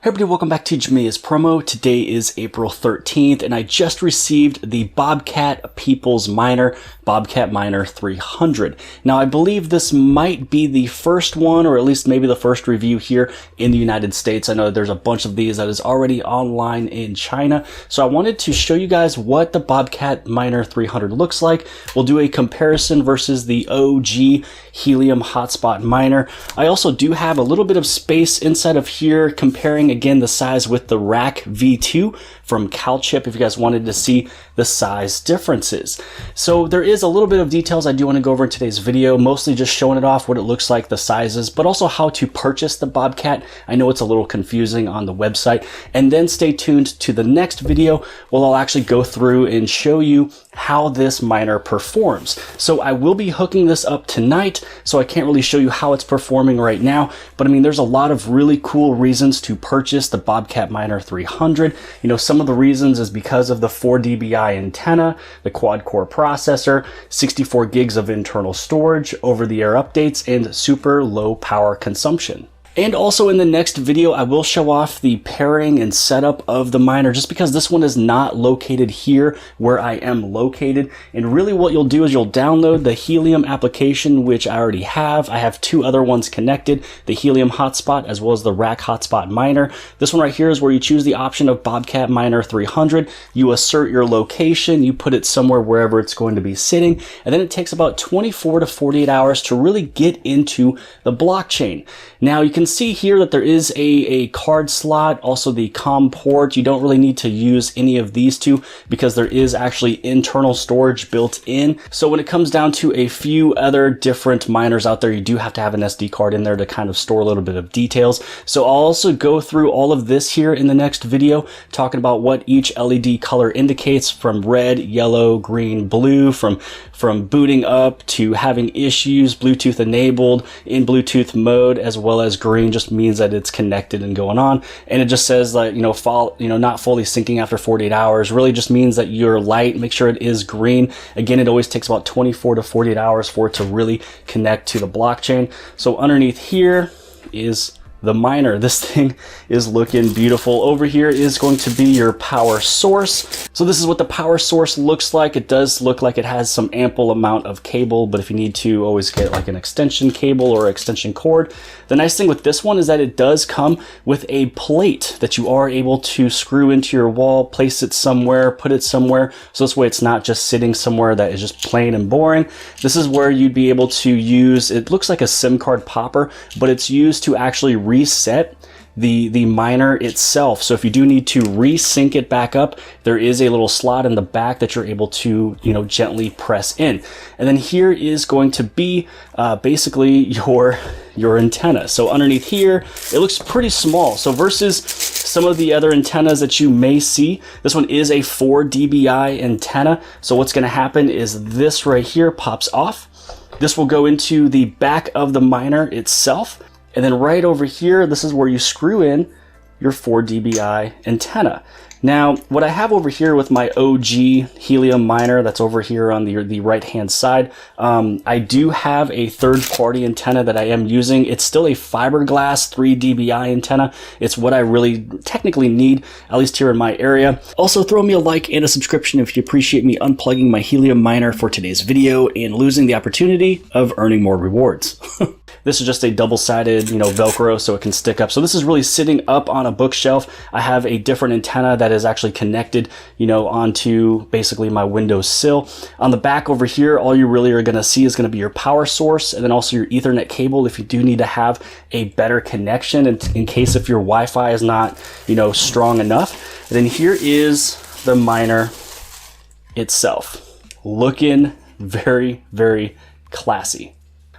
Hey everybody, welcome back to Jamia's Promo. Today is April 13th and I just received the Bobcat People's Miner, Bobcat Miner 300. Now I believe this might be the first one, or at least maybe the first review here in the United States. I know there's a bunch of these that is already online in China. So I wanted to show you guys what the Bobcat Miner 300 looks like. We'll do a comparison versus the OG helium hotspot miner. I also do have a little bit of space inside of here comparing again the size with the Rack V2 from CalChip if you guys wanted to see the size differences. So there is a little bit of details I do want to go over in today's video, mostly just showing it off, what it looks like, the sizes, but also how to purchase the Bobcat. I know it's a little confusing on the website. And then stay tuned to the next video where I'll actually go through and show you how this miner performs. So I will be hooking this up tonight, so I can't really show you how it's performing right now, but I mean there's a lot of really cool reasons to purchase the Bobcat Miner 300. You know, some of the reasons is because of the 4 dBi antenna, the quad core processor, 64 gigs of internal storage, over-the-air updates, and super low power consumption. And also in the next video, I will show off the pairing and setup of the miner, just because this one is not located here where I am located. And really what you'll do is you'll download the Helium application, which I already have. I have two other ones connected, the Helium hotspot as well as the Rack hotspot miner. This one right here is where you choose the option of Bobcat Miner 300. You assert your location, you put it somewhere wherever it's going to be sitting, and then it takes about 24 to 48 hours to really get into the blockchain. Now you can see here that there is a card slot, also the COM port. You don't really need to use any of these two because there is actually internal storage built in. So when it comes down to a few other different miners out there, you do have to have an SD card in there to kind of store a little bit of details. So I'll also go through all of this here in the next video, talking about what each LED color indicates, from red, yellow, green, blue, from booting up to having issues, Bluetooth enabled, in Bluetooth mode, as well as green just means that it's connected and going on. And it just says like, not fully syncing after 48 hours, really just means that your light, make sure it is green. Again, it always takes about 24 to 48 hours for it to really connect to the blockchain. So underneath here is the miner. This thing is looking beautiful. Over here is going to be your power source. So this is what the power source looks like. It does look like it has some ample amount of cable, but if you need to always get like an extension cable or extension cord. The nice thing with this one is that it does come with a plate that you are able to screw into your wall, place it somewhere, put it somewhere. So this way it's not just sitting somewhere that is just plain and boring. This is where you'd be able to use, it looks like a SIM card popper, but it's used to actually reset the miner itself. So if you do need to resync it back up, there is a little slot in the back that you're able to, gently press in. And then here is going to be basically your antenna. So underneath here, it looks pretty small. So versus some of the other antennas that you may see, this one is a 4 dBi antenna. So what's going to happen is this right here pops off. This will go into the back of the miner itself. And then right over here, this is where you screw in your 4 dBi antenna. Now, what I have over here with my OG helium miner, that's over here on the right-hand side, I do have a third-party antenna that I am using. It's still a fiberglass 3 dBi antenna. It's what I really technically need, at least here in my area. Also, throw me a like and a subscription if you appreciate me unplugging my helium miner for today's video and losing the opportunity of earning more rewards. This is just a double-sided, Velcro, so it can stick up. So this is really sitting up on a bookshelf. I have a different antenna that is actually connected, onto basically my Windows sill. On the back over here, all you really are gonna see is gonna be your power source, and then also your Ethernet cable if you do need to have a better connection in case if your Wi-Fi is not, strong enough. And then here is the miner itself. Looking very, very classy.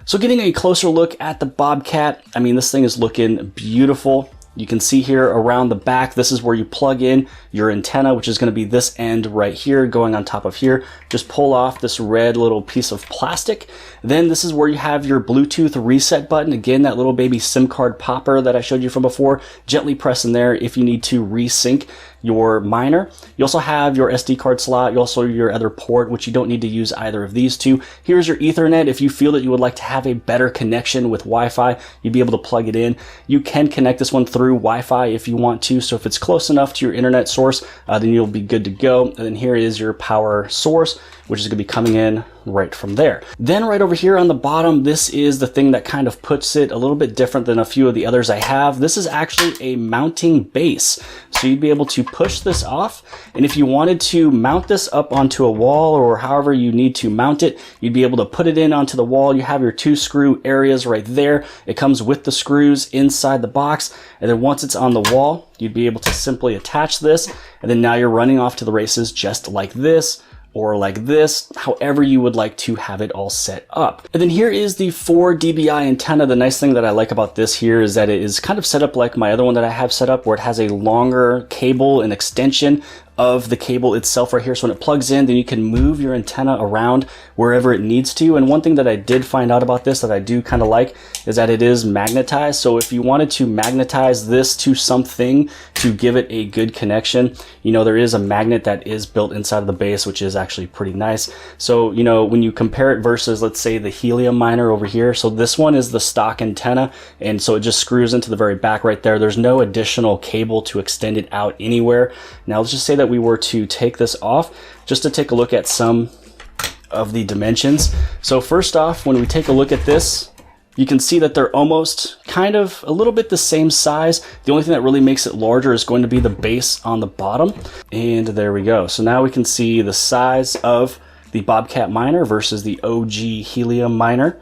So getting a closer look at the Bobcat, I mean, this thing is looking beautiful. You can see here around the back, this is where you plug in your antenna, which is going to be this end right here going on top of here. Just pull off this red little piece of plastic. Then this is where you have your Bluetooth reset button. Again, that little baby SIM card popper that I showed you from before. Gently press in there if you need to resync your miner. You also have your SD card slot, you also your other port, which you don't need to use either of these two. Here's your Ethernet. If you feel that you would like to have a better connection with Wi-Fi, you'd be able to plug it in. You can connect this one through Wi-Fi if you want to. So if it's close enough to your internet source, then you'll be good to go. And then here is your power source, which is going to be coming in right from there. Then right over here on the bottom, this is the thing that kind of puts it a little bit different than a few of the others I have. This is actually a mounting base. So you'd be able to push this off, and if you wanted to mount this up onto a wall or however you need to mount it, you'd be able to put it in onto the wall. You have your 2 screw areas right there. It comes with the screws inside the box, and then once it's on the wall, you'd be able to simply attach this, and then now you're running off to the races just like this, or like this, however you would like to have it all set up. And then here is the 4 dBi antenna. The nice thing that I like about this here is that it is kind of set up like my other one that I have set up, where it has a longer cable and extension of the cable itself right here. So when it plugs in, then you can move your antenna around wherever it needs to. And one thing that I did find out about this that I do kind of like is that it is magnetized. So if you wanted to magnetize this to something to give it a good connection, you know, there is a magnet that is built inside of the base, which is actually pretty nice. So, you know, when you compare it versus, let's say, the Helium Miner over here, so this one is the stock antenna, and so it just screws into the very back right there. There's no additional cable to extend it out anywhere. Now let's just say that we were to take this off, just to take a look at some of the dimensions. So first off, when we take a look at this, you can see that they're almost kind of a little bit the same size. The only thing that really makes it larger is going to be the base on the bottom. And there we go. So now we can see the size of the Bobcat Miner versus the OG Helium Miner.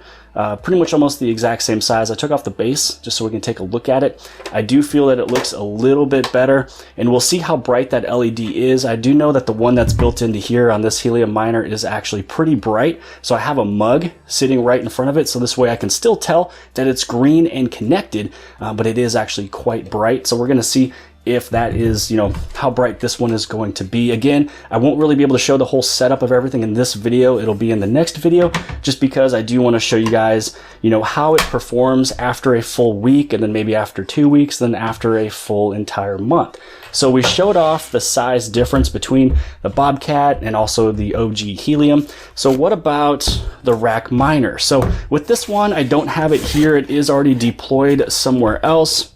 Pretty much almost the exact same size. I took off the base just so we can take a look at it. I do feel that it looks a little bit better, and we'll see how bright that LED is. I do know that the one that's built into here on this Helium Miner is actually pretty bright, so I have a mug sitting right in front of it, so this way I can still tell that it's green and connected, but it is actually quite bright. So we're going to see if that is, you know, how bright this one is going to be. Again, I won't really be able to show the whole setup of everything in this video. It'll be in the next video, just because I do want to show you guys, you know, how it performs after a full week, and then maybe after 2 weeks, then after a full entire month. So we showed off the size difference between the Bobcat and also the OG Helium. So what about the Rack Miner? So with this one, I don't have it here. It is already deployed somewhere else.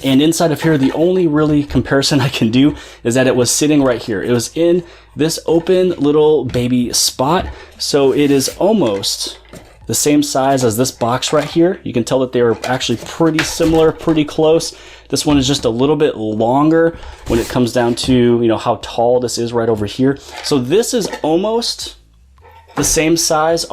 And inside of here, the only really comparison I can do is that it was sitting right here. It was in this open little baby spot. So it is almost the same size as this box right here. You can tell that they are actually pretty similar, pretty close. This one is just a little bit longer when it comes down to, you know, how tall this is right over here. So this is almost the same size,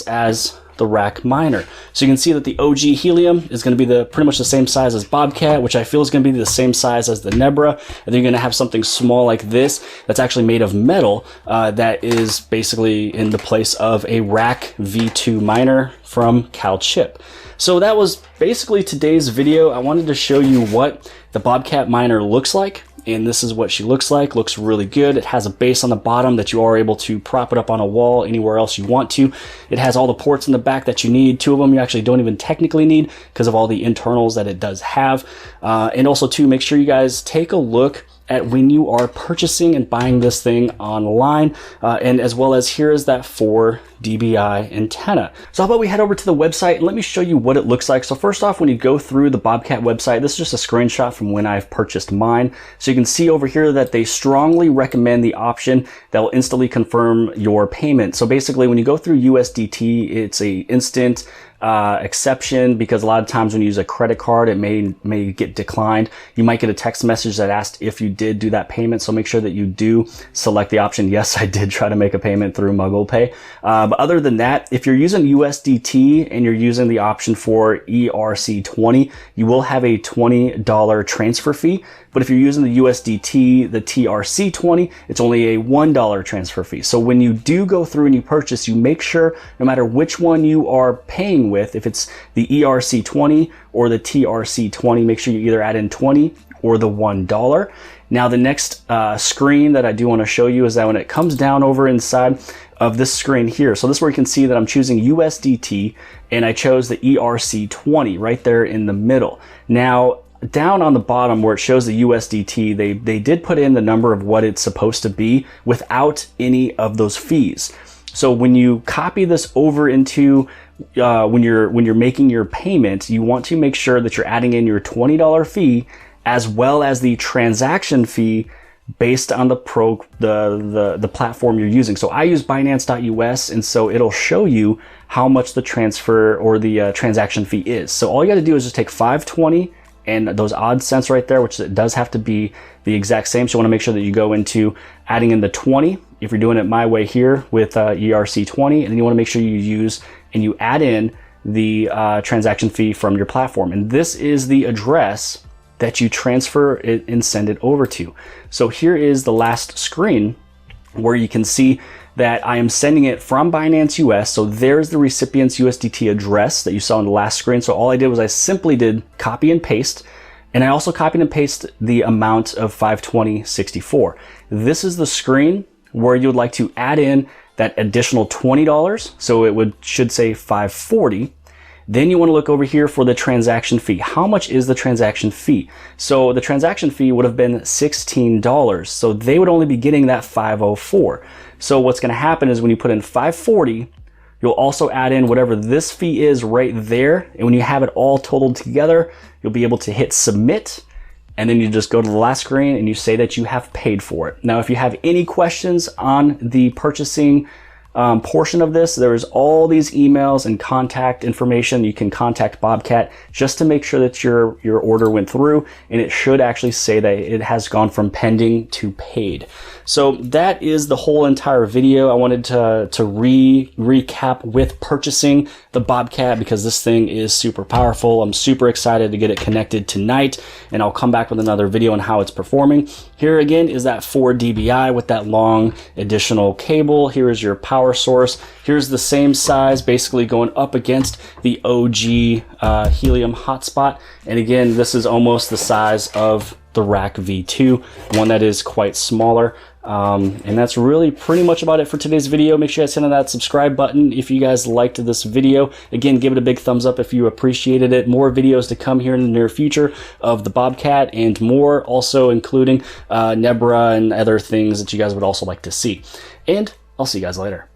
as the Rack Miner. So you can see that the OG Helium is going to be pretty much the same size as Bobcat, which I feel is going to be the same size as the Nebra. And then you're going to have something small like this that's actually made of metal, that is basically in the place of a Rack V2 miner from CalChip. So that was basically today's video. I wanted to show you what the Bobcat Miner looks like. And this is what she looks like. Looks really good. It has a base on the bottom that you are able to prop it up on a wall anywhere else you want to. It has all the ports in the back that you need. 2 of them you actually don't even technically need because of all the internals that it does have. And also too, make sure you guys take a look at when you are purchasing and buying this thing online, and as well as here is that 4 dBi antenna. So how about we head over to the website and let me show you what it looks like. So first off, when you go through the Bobcat website, this is just a screenshot from when I've purchased mine. So you can see over here that they strongly recommend the option that will instantly confirm your payment. So basically when you go through USDT, it's a instant exception, because a lot of times when you use a credit card, it may get declined. You might get a text message that asked if you did do that payment, so make sure that you do select the option. Yes, I did try to make a payment through MugglePay, but other than that, if you're using USDT and you're using the option for ERC20, you will have a $20 transfer fee. But if you're using the USDT, the TRC20, it's only a $1 transfer fee. So when you do go through and you purchase, you make sure no matter which one you are paying with, if it's the ERC20 or the TRC20, make sure you either add in 20 or the $1. Now the next screen that I do want to show you is that when it comes down over inside of this screen here, so this is where you can see that I'm choosing USDT and I chose the ERC20 right there in the middle. Now down on the bottom where it shows the USDT, they did put in the number of what it's supposed to be without any of those fees. So when you copy this over into when you're making your payment, you want to make sure that you're adding in your $20 fee as well as the transaction fee based on the platform you're using. So I use Binance.us, and so it'll show you how much the transfer or the transaction fee is. So all you got to do is just take 520 and those odd cents right there, which it does have to be the exact same. So you want to make sure that you go into adding in the 20 if you're doing it my way here with ERC20, and then you want to make sure you use and you add in the transaction fee from your platform. And this is the address that you transfer it and send it over to. So here is the last screen where you can see that I am sending it from Binance US. So there's the recipient's USDT address that you saw in the last screen. So all I did was I simply did copy and paste, and I also copied and pasted the amount of 520.64. This is the screen where you would like to add in that additional $20. So it should say 540. Then you want to look over here for the transaction fee. How much is the transaction fee? So the transaction fee would have been $16. So they would only be getting that 504. So what's going to happen is when you put in 540, you'll also add in whatever this fee is right there. And when you have it all totaled together, you'll be able to hit submit. And then you just go to the last screen and you say that you have paid for it. Now, if you have any questions on the purchasing portion of this, there's all these emails and contact information. You can contact Bobcat just to make sure that your order went through, and it should actually say that it has gone from pending to paid. So that is the whole entire video. I wanted to recap with purchasing the Bobcat because this thing is super powerful. I'm super excited to get it connected tonight, and I'll come back with another video on how it's performing. Here again is that 4 dBi with that long additional cable. Here is your power source. Here's the same size, basically going up against the OG Helium hotspot. And again, this is almost the size of the Rack V2, one that is quite smaller. And that's really pretty much about it for today's video. Make sure you guys hit on that subscribe button if you guys liked this video. Again, give it a big thumbs up if you appreciated it. More videos to come here in the near future of the Bobcat and more, also including Nebra and other things that you guys would also like to see. And I'll see you guys later.